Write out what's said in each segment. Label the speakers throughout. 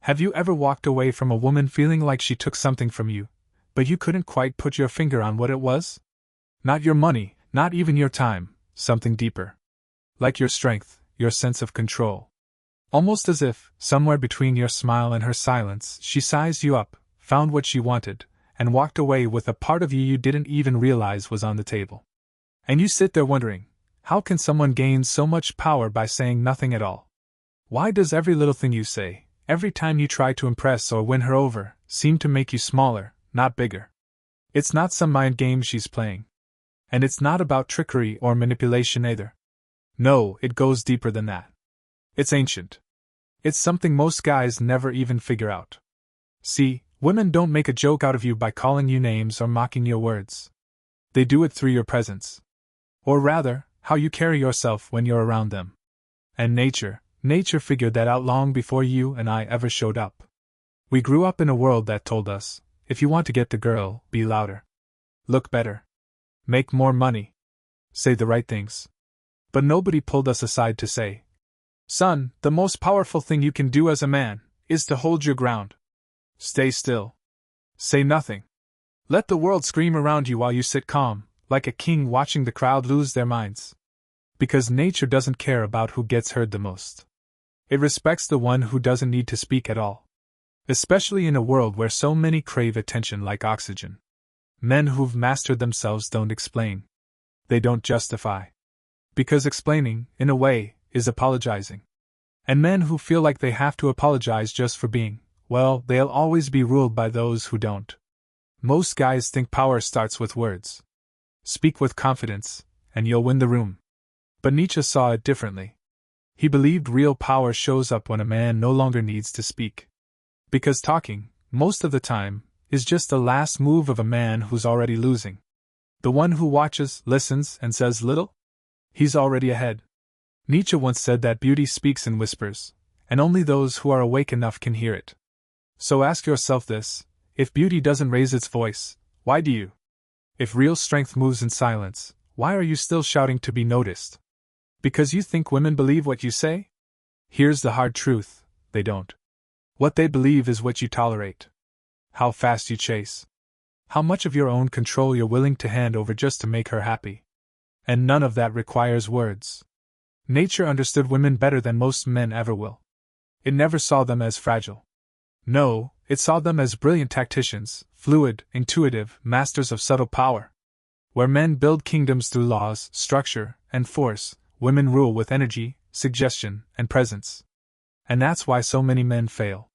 Speaker 1: Have you ever walked away from a woman feeling like she took something from you, but you couldn't quite put your finger on what it was? Not your money, not even your time, something deeper. Like your strength, your sense of control. Almost as if, somewhere between your smile and her silence, she sized you up, found what she wanted, and walked away with a part of you you didn't even realize was on the table. And you sit there wondering, how can someone gain so much power by saying nothing at all? Why does every little thing you say, every time you try to impress or win her over, seem to make you smaller, not bigger? It's not some mind game she's playing. And it's not about trickery or manipulation either. No, it goes deeper than that. It's ancient. It's something most guys never even figure out. See, women don't make a joke out of you by calling you names or mocking your words. They do it through your presence. Or rather, how you carry yourself when you're around them. And nature figured that out long before you and I ever showed up. We grew up in a world that told us, if you want to get the girl, be louder. Look better. Make more money. Say the right things. But nobody pulled us aside to say, son, the most powerful thing you can do as a man is to hold your ground. Stay still. Say nothing. Let the world scream around you while you sit calm, like a king watching the crowd lose their minds. Because nature doesn't care about who gets heard the most. It respects the one who doesn't need to speak at all. Especially in a world where so many crave attention like oxygen. Men who've mastered themselves don't explain. They don't justify. Because explaining, in a way, is apologizing. And men who feel like they have to apologize just for being, well, they'll always be ruled by those who don't. Most guys think power starts with words. Speak with confidence, and you'll win the room. But Nietzsche saw it differently. He believed real power shows up when a man no longer needs to speak. Because talking, most of the time, is just the last move of a man who's already losing. The one who watches, listens, and says little? He's already ahead. Nietzsche once said that beauty speaks in whispers, and only those who are awake enough can hear it. So ask yourself this, if beauty doesn't raise its voice, why do you? If real strength moves in silence, why are you still shouting to be noticed? Because you think women believe what you say? Here's the hard truth, they don't. What they believe is what you tolerate. How fast you chase. How much of your own control you're willing to hand over just to make her happy. And none of that requires words. Nature understood women better than most men ever will. It never saw them as fragile. No, it saw them as brilliant tacticians, fluid, intuitive, masters of subtle power. Where men build kingdoms through laws, structure, and force, women rule with energy, suggestion, and presence. And that's why so many men fail.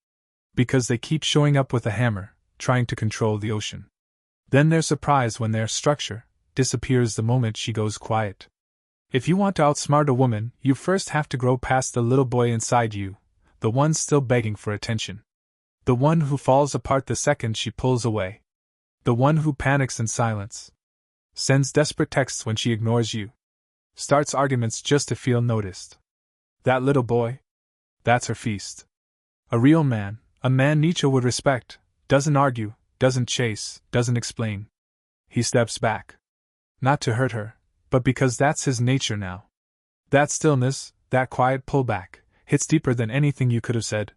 Speaker 1: Because they keep showing up with a hammer, trying to control the ocean. Then they're surprised when their structure disappears the moment she goes quiet. If you want to outsmart a woman, you first have to grow past the little boy inside you, the one still begging for attention. The one who falls apart the second she pulls away. The one who panics in silence. Sends desperate texts when she ignores you. Starts arguments just to feel noticed. That little boy? That's her feast. A real man, a man Nietzsche would respect, doesn't argue, doesn't chase, doesn't explain. He steps back. Not to hurt her, but because that's his nature now. That stillness, that quiet pullback, hits deeper than anything you could have said.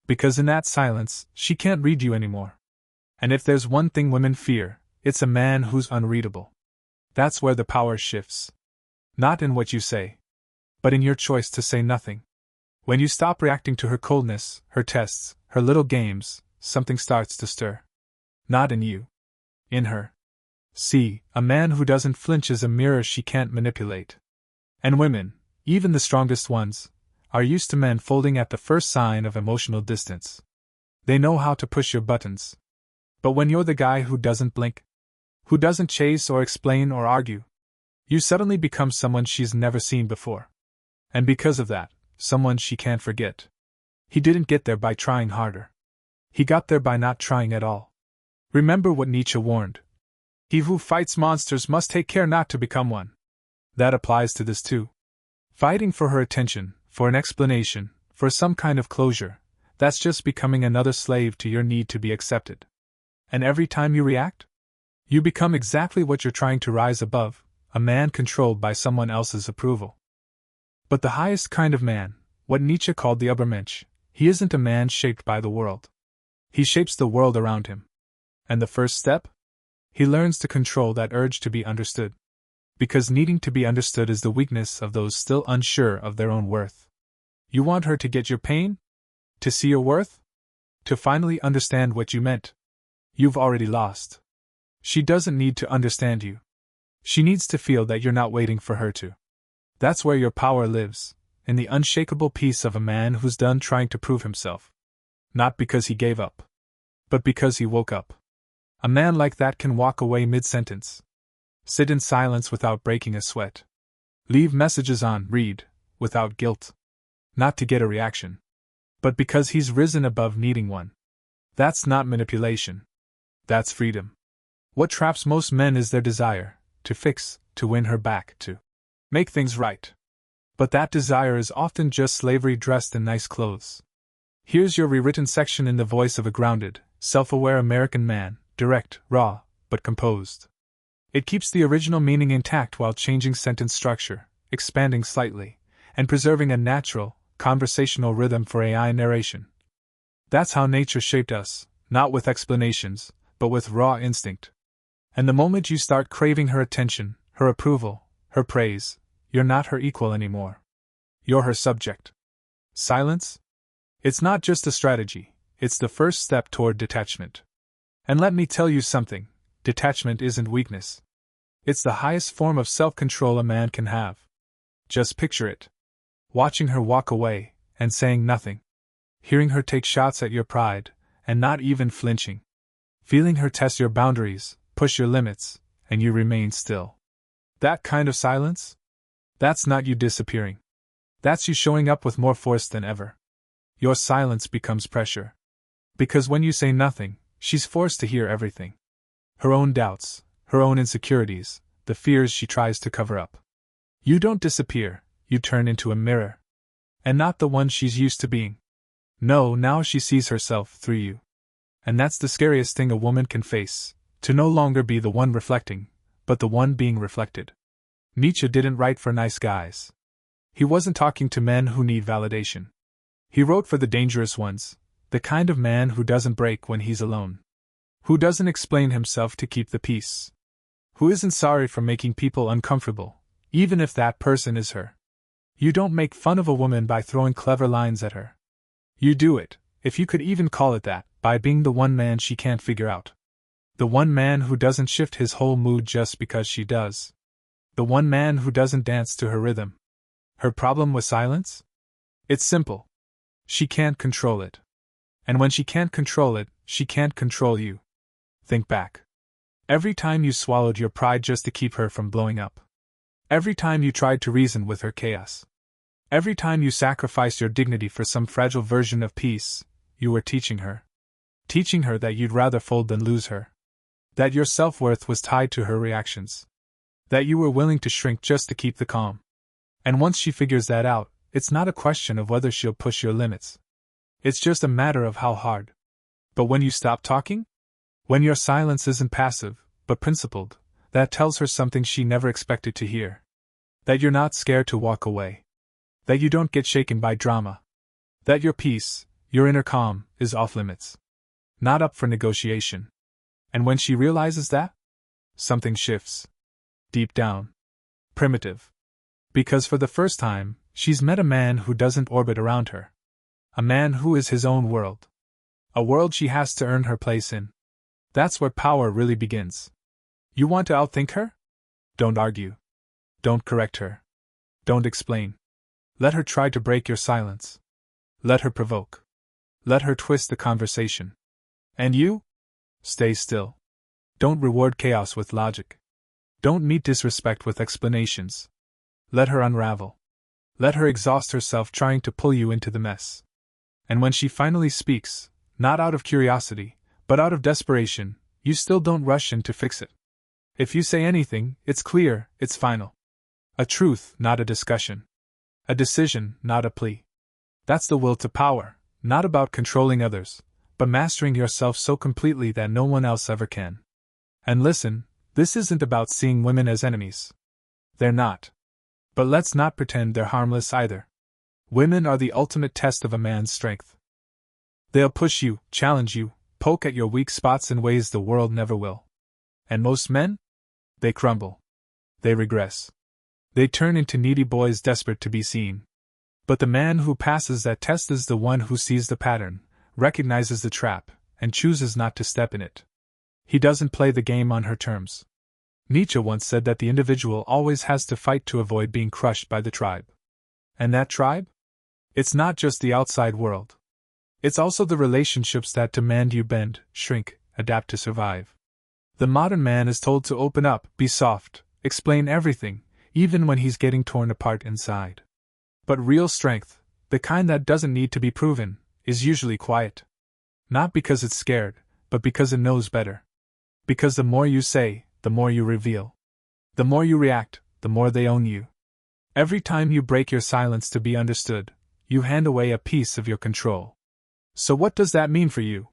Speaker 1: Because in that silence, she can't read you anymore. And if there's one thing women fear, it's a man who's unreadable. That's where the power shifts. Not in what you say, but in your choice to say nothing. When you stop reacting to her coldness, her tests, her little games, something starts to stir. Not in you. In her. See, a man who doesn't flinch is a mirror she can't manipulate. And women, even the strongest ones, are used to men folding at the first sign of emotional distance. They know how to push your buttons. But when you're the guy who doesn't blink, who doesn't chase or explain or argue, you suddenly become someone she's never seen before. And because of that, someone she can't forget. He didn't get there by trying harder. He got there by not trying at all. Remember what Nietzsche warned. He who fights monsters must take care not to become one. That applies to this too. Fighting for her attention, for an explanation, for some kind of closure, that's just becoming another slave to your need to be accepted. And every time you react, you become exactly what you're trying to rise above, a man controlled by someone else's approval. But the highest kind of man, what Nietzsche called the Übermensch, He isn't a man shaped by the world. He shapes the world around him. And the first step? He learns to control that urge to be understood. Because needing to be understood is the weakness of those still unsure of their own worth. You want her to get your pain? To see your worth? To finally understand what you meant? You've already lost. She doesn't need to understand you. She needs to feel that you're not waiting for her to. That's where your power lives, in the unshakable peace of a man who's done trying to prove himself. Not because he gave up, but because he woke up. A man like that can walk away mid-sentence. Sit in silence without breaking a sweat. Leave messages on read, without guilt. Not to get a reaction, but because he's risen above needing one. That's not manipulation. That's freedom. What traps most men is their desire to fix, to win her back, to make things right. But that desire is often just slavery dressed in nice clothes. Here's your rewritten section in the voice of a grounded, self-aware American man, direct, raw, but composed. It keeps the original meaning intact while changing sentence structure, expanding slightly, and preserving a natural, conversational rhythm for AI narration. That's how nature shaped us, not with explanations, but with raw instinct. And the moment you start craving her attention, her approval, her praise, you're not her equal anymore. You're her subject. Silence? It's not just a strategy, it's the first step toward detachment. And let me tell you something, detachment isn't weakness. It's the highest form of self-control a man can have. Just picture it. Watching her walk away, and saying nothing. Hearing her take shots at your pride, and not even flinching. Feeling her test your boundaries, push your limits, and you remain still. That kind of silence? That's not you disappearing. That's you showing up with more force than ever. Your silence becomes pressure. Because when you say nothing, she's forced to hear everything. Her own doubts, her own insecurities, the fears she tries to cover up. You don't disappear, you turn into a mirror. And not the one she's used to being. No, now she sees herself through you. And that's the scariest thing a woman can face, to no longer be the one reflecting, but the one being reflected. Nietzsche didn't write for nice guys. He wasn't talking to men who need validation. He wrote for the dangerous ones, the kind of man who doesn't break when he's alone. Who doesn't explain himself to keep the peace. Who isn't sorry for making people uncomfortable, even if that person is her. You don't make fun of a woman by throwing clever lines at her. You do it, if you could even call it that, by being the one man she can't figure out. The one man who doesn't shift his whole mood just because she does. The one man who doesn't dance to her rhythm. Her problem with silence? It's simple. She can't control it. And when she can't control it, she can't control you. Think back. Every time you swallowed your pride just to keep her from blowing up. Every time you tried to reason with her chaos. Every time you sacrificed your dignity for some fragile version of peace, you were teaching her. Teaching her that you'd rather fold than lose her. That your self-worth was tied to her reactions. That you were willing to shrink just to keep the calm. And once she figures that out, it's not a question of whether she'll push your limits. It's just a matter of how hard. But when you stop talking? When your silence isn't passive, but principled, that tells her something she never expected to hear. That you're not scared to walk away. That you don't get shaken by drama. That your peace, your inner calm, is off limits. Not up for negotiation. And when she realizes that, something shifts. Deep down. Primitive. Because for the first time, she's met a man who doesn't orbit around her. A man who is his own world. A world she has to earn her place in. That's where power really begins. You want to outthink her? Don't argue. Don't correct her. Don't explain. Let her try to break your silence. Let her provoke. Let her twist the conversation. And you? Stay still. Don't reward chaos with logic. Don't meet disrespect with explanations. Let her unravel. Let her exhaust herself trying to pull you into the mess. And when she finally speaks, not out of curiosity, but out of desperation, you still don't rush in to fix it. If you say anything, it's clear, it's final. A truth, not a discussion. A decision, not a plea. That's the will to power, not about controlling others, but mastering yourself so completely that no one else ever can. And listen, this isn't about seeing women as enemies. They're not. But let's not pretend they're harmless either. Women are the ultimate test of a man's strength. They'll push you, challenge you, poke at your weak spots in ways the world never will. And most men? They crumble. They regress. They turn into needy boys desperate to be seen. But the man who passes that test is the one who sees the pattern, recognizes the trap, and chooses not to step in it. He doesn't play the game on her terms. Nietzsche once said that the individual always has to fight to avoid being crushed by the tribe. And that tribe? It's not just the outside world. It's also the relationships that demand you bend, shrink, adapt to survive. The modern man is told to open up, be soft, explain everything, even when he's getting torn apart inside. But real strength, the kind that doesn't need to be proven, is usually quiet. Not because it's scared, but because it knows better. Because the more you say, the more you reveal. The more you react, the more they own you. Every time you break your silence to be understood, you hand away a piece of your control. So what does that mean for you?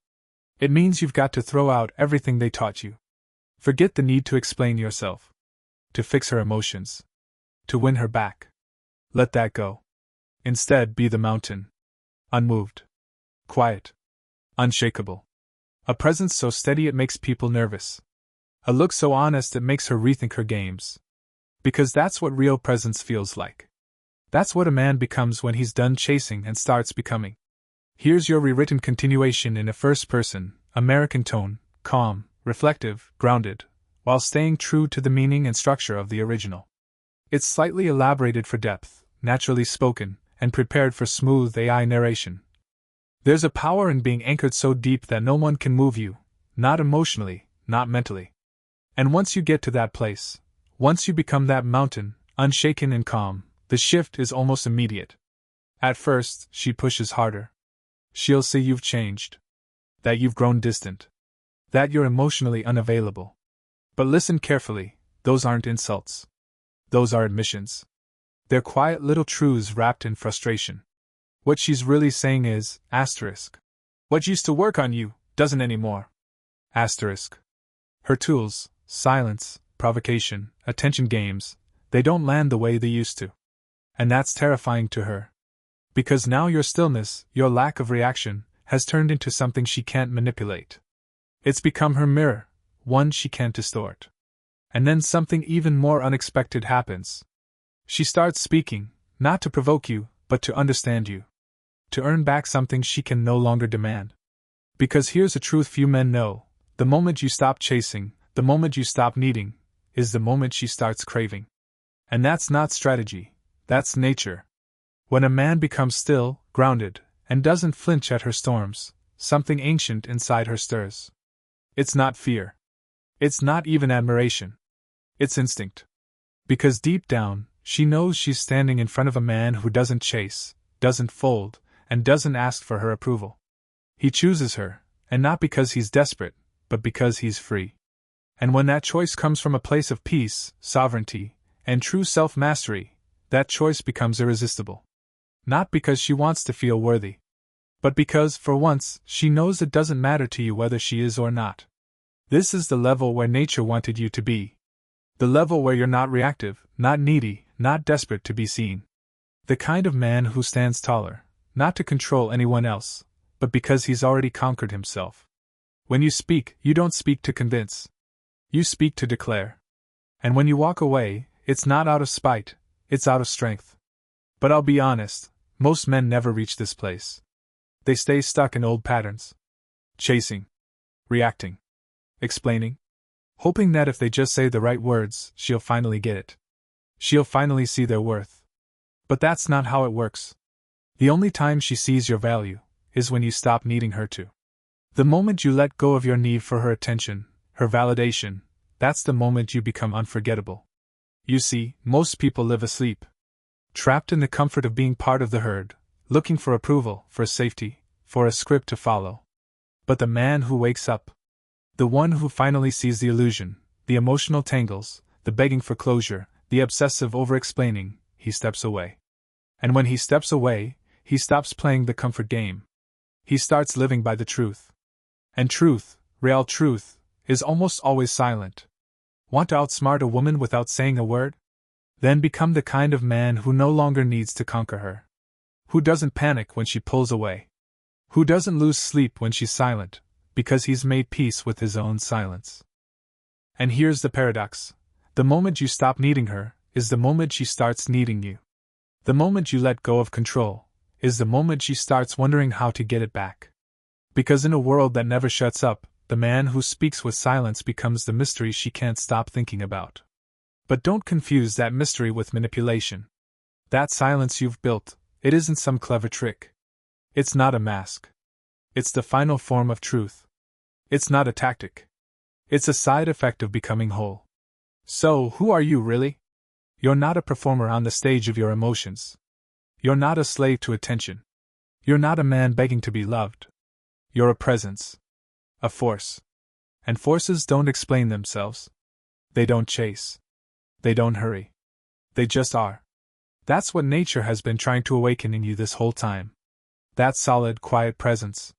Speaker 1: It means you've got to throw out everything they taught you. Forget the need to explain yourself. To fix her emotions. To win her back. Let that go. Instead, be the mountain. Unmoved. Quiet. Unshakable. A presence so steady it makes people nervous. A look so honest it makes her rethink her games. Because that's what real presence feels like. That's what a man becomes when he's done chasing and starts becoming. Here's your rewritten continuation in a first-person, American tone, calm, reflective, grounded, while staying true to the meaning and structure of the original. It's slightly elaborated for depth, naturally spoken, and prepared for smooth AI narration. There's a power in being anchored so deep that no one can move you, not emotionally, not mentally. And once you get to that place, once you become that mountain, unshaken and calm, the shift is almost immediate. At first, she pushes harder. She'll say you've changed. That you've grown distant. That you're emotionally unavailable. But listen carefully, those aren't insults. Those are admissions. They're quiet little truths wrapped in frustration. What she's really saying is, asterisk. What used to work on you, doesn't anymore. Asterisk. Her tools, silence, provocation, attention games, they don't land the way they used to. And that's terrifying to her. Because now your stillness, your lack of reaction, has turned into something she can't manipulate. It's become her mirror, one she can't distort. And then something even more unexpected happens. She starts speaking, not to provoke you, but to understand you. To earn back something she can no longer demand. Because here's a truth few men know, the moment you stop chasing, the moment you stop needing, is the moment she starts craving. And that's not strategy, that's nature. When a man becomes still, grounded, and doesn't flinch at her storms, something ancient inside her stirs. It's not fear. It's not even admiration. It's instinct. Because deep down, she knows she's standing in front of a man who doesn't chase, doesn't fold, and doesn't ask for her approval. He chooses her, and not because he's desperate, but because he's free. And when that choice comes from a place of peace, sovereignty, and true self-mastery, that choice becomes irresistible. Not because she wants to feel worthy, but because, for once, she knows it doesn't matter to you whether she is or not. This is the level where nature wanted you to be. The level where you're not reactive, not needy, not desperate to be seen. The kind of man who stands taller, not to control anyone else, but because he's already conquered himself. When you speak, you don't speak to convince. You speak to declare. And when you walk away, it's not out of spite, it's out of strength. But I'll be honest, most men never reach this place. They stay stuck in old patterns. Chasing. Reacting. Explaining. Hoping that if they just say the right words, she'll finally get it. She'll finally see their worth. But that's not how it works. The only time she sees your value is when you stop needing her to. The moment you let go of your need for her attention, her validation, that's the moment you become unforgettable. You see, most people live asleep. Trapped in the comfort of being part of the herd, looking for approval, for safety, for a script to follow. But the man who wakes up, the one who finally sees the illusion, the emotional tangles, the begging for closure, the obsessive over-explaining, he steps away. And when he steps away, he stops playing the comfort game. He starts living by the truth. And truth, real truth, is almost always silent. Want to outsmart a woman without saying a word? Then become the kind of man who no longer needs to conquer her. Who doesn't panic when she pulls away. Who doesn't lose sleep when she's silent, because he's made peace with his own silence. And here's the paradox. The moment you stop needing her is the moment she starts needing you. The moment you let go of control is the moment she starts wondering how to get it back. Because in a world that never shuts up, the man who speaks with silence becomes the mystery she can't stop thinking about. But don't confuse that mystery with manipulation. That silence you've built, it isn't some clever trick. It's not a mask. It's the final form of truth. It's not a tactic. It's a side effect of becoming whole. So, who are you really? You're not a performer on the stage of your emotions. You're not a slave to attention. You're not a man begging to be loved. You're a presence. A force. And forces don't explain themselves. They don't chase. They don't hurry. They just are. That's what nature has been trying to awaken in you this whole time. That solid, quiet presence.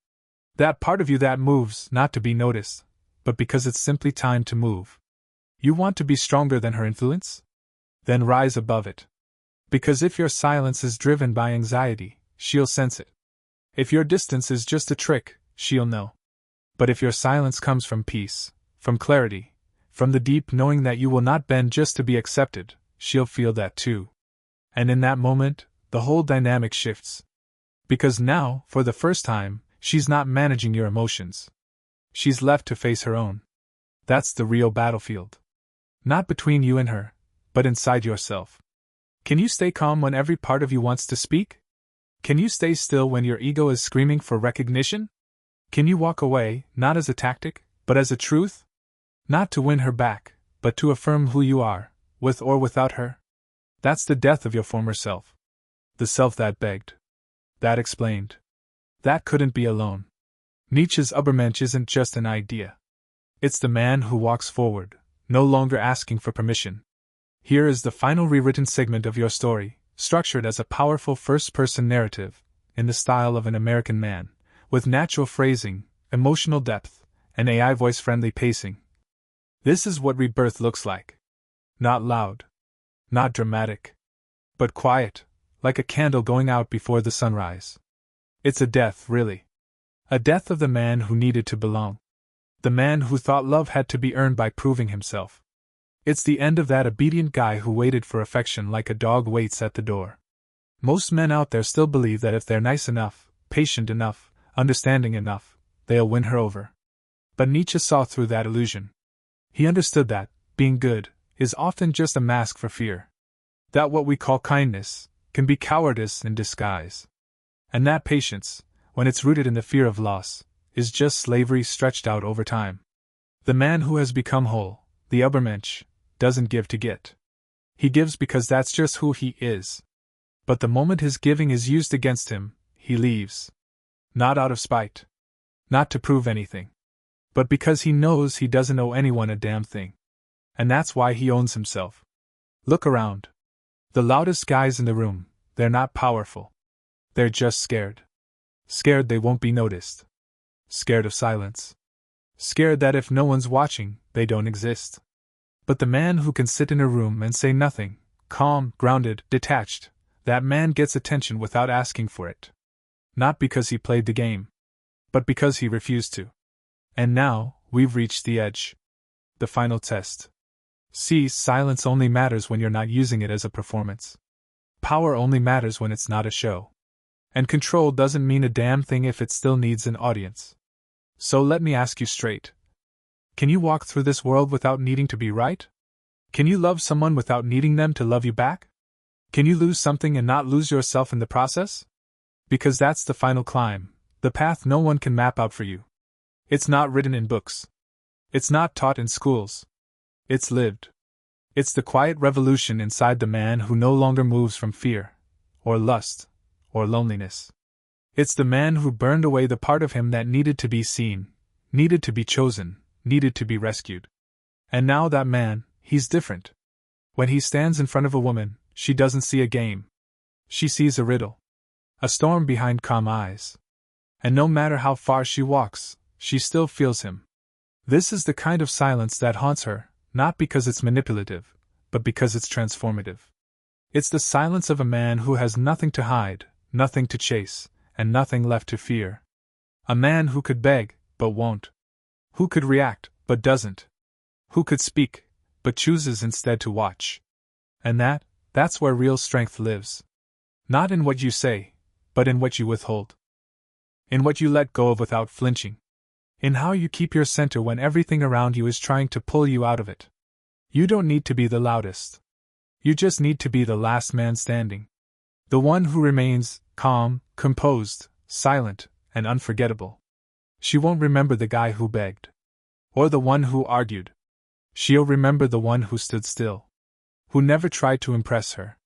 Speaker 1: That part of you that moves, not to be noticed, but because it's simply time to move. You want to be stronger than her influence? Then rise above it. Because if your silence is driven by anxiety, she'll sense it. If your distance is just a trick, she'll know. But if your silence comes from peace, from clarity, from the deep knowing that you will not bend just to be accepted, she'll feel that too. And in that moment, the whole dynamic shifts. Because now, for the first time, she's not managing your emotions. She's left to face her own. That's the real battlefield. Not between you and her, but inside yourself. Can you stay calm when every part of you wants to speak? Can you stay still when your ego is screaming for recognition? Can you walk away, not as a tactic, but as a truth? Not to win her back, but to affirm who you are, with or without her? That's the death of your former self. The self that begged. That explained. That couldn't be alone. Nietzsche's Übermensch isn't just an idea. It's the man who walks forward, no longer asking for permission. Here is the final rewritten segment of your story, structured as a powerful first-person narrative, in the style of an American man, with natural phrasing, emotional depth, and AI voice-friendly pacing. This is what rebirth looks like. Not loud. Not dramatic. But quiet, like a candle going out before the sunrise. It's a death, really. A death of the man who needed to belong. The man who thought love had to be earned by proving himself. It's the end of that obedient guy who waited for affection like a dog waits at the door. Most men out there still believe that if they're nice enough, patient enough, understanding enough, they'll win her over. But Nietzsche saw through that illusion. He understood that, being good, is often just a mask for fear. That what we call kindness can be cowardice in disguise. And that patience, when it's rooted in the fear of loss, is just slavery stretched out over time. The man who has become whole, the Übermensch, doesn't give to get. He gives because that's just who he is. But the moment his giving is used against him, he leaves. Not out of spite. Not to prove anything. But because he knows he doesn't owe anyone a damn thing. And that's why he owns himself. Look around. The loudest guys in the room, they're not powerful. They're just scared. Scared they won't be noticed. Scared of silence. Scared that if no one's watching, they don't exist. But the man who can sit in a room and say nothing, calm, grounded, detached, that man gets attention without asking for it. Not because he played the game, but because he refused to. And now, we've reached the edge. The final test. See, silence only matters when you're not using it as a performance. Power only matters when it's not a show. And control doesn't mean a damn thing if it still needs an audience. So let me ask you straight. Can you walk through this world without needing to be right? Can you love someone without needing them to love you back? Can you lose something and not lose yourself in the process? Because that's the final climb, the path no one can map out for you. It's not written in books. It's not taught in schools. It's lived. It's the quiet revolution inside the man who no longer moves from fear, or lust, or loneliness. It's the man who burned away the part of him that needed to be seen, needed to be chosen, needed to be rescued. And now that man, he's different. When he stands in front of a woman, she doesn't see a game. She sees a riddle. A storm behind calm eyes. And no matter how far she walks, she still feels him. This is the kind of silence that haunts her, not because it's manipulative, but because it's transformative. It's the silence of a man who has nothing to hide, nothing to chase, and nothing left to fear. A man who could beg, but won't. Who could react, but doesn't. Who could speak, but chooses instead to watch. And that's where real strength lives. Not in what you say, but in what you withhold. In what you let go of without flinching. In how you keep your center when everything around you is trying to pull you out of it. You don't need to be the loudest. You just need to be the last man standing. The one who remains calm, composed, silent, and unforgettable. She won't remember the guy who begged. Or the one who argued. She'll remember the one who stood still. Who never tried to impress her.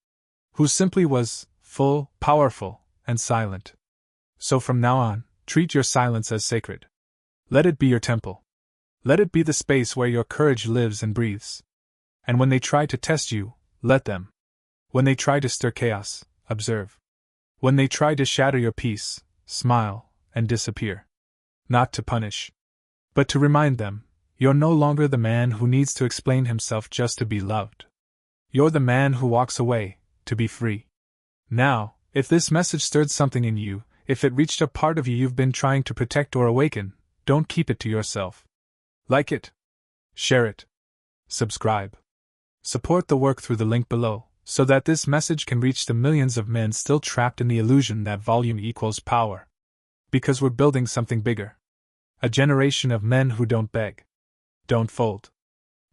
Speaker 1: Who simply was full, powerful, and silent. So from now on, treat your silence as sacred. Let it be your temple. Let it be the space where your courage lives and breathes. And when they try to test you, let them. When they try to stir chaos, observe. When they try to shatter your peace, smile, and disappear. Not to punish, but to remind them, you're no longer the man who needs to explain himself just to be loved. You're the man who walks away, to be free. Now, if this message stirred something in you, if it reached a part of you you've been trying to protect or awaken, don't keep it to yourself. Like it. Share it. Subscribe. Support the work through the link below, so that this message can reach the millions of men still trapped in the illusion that volume equals power. Because we're building something bigger. A generation of men who don't beg. Don't fold.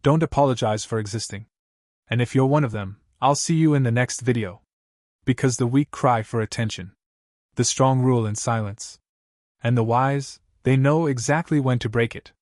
Speaker 1: Don't apologize for existing. And if you're one of them, I'll see you in the next video. Because the weak cry for attention. The strong rule in silence. And the wise, they know exactly when to break it.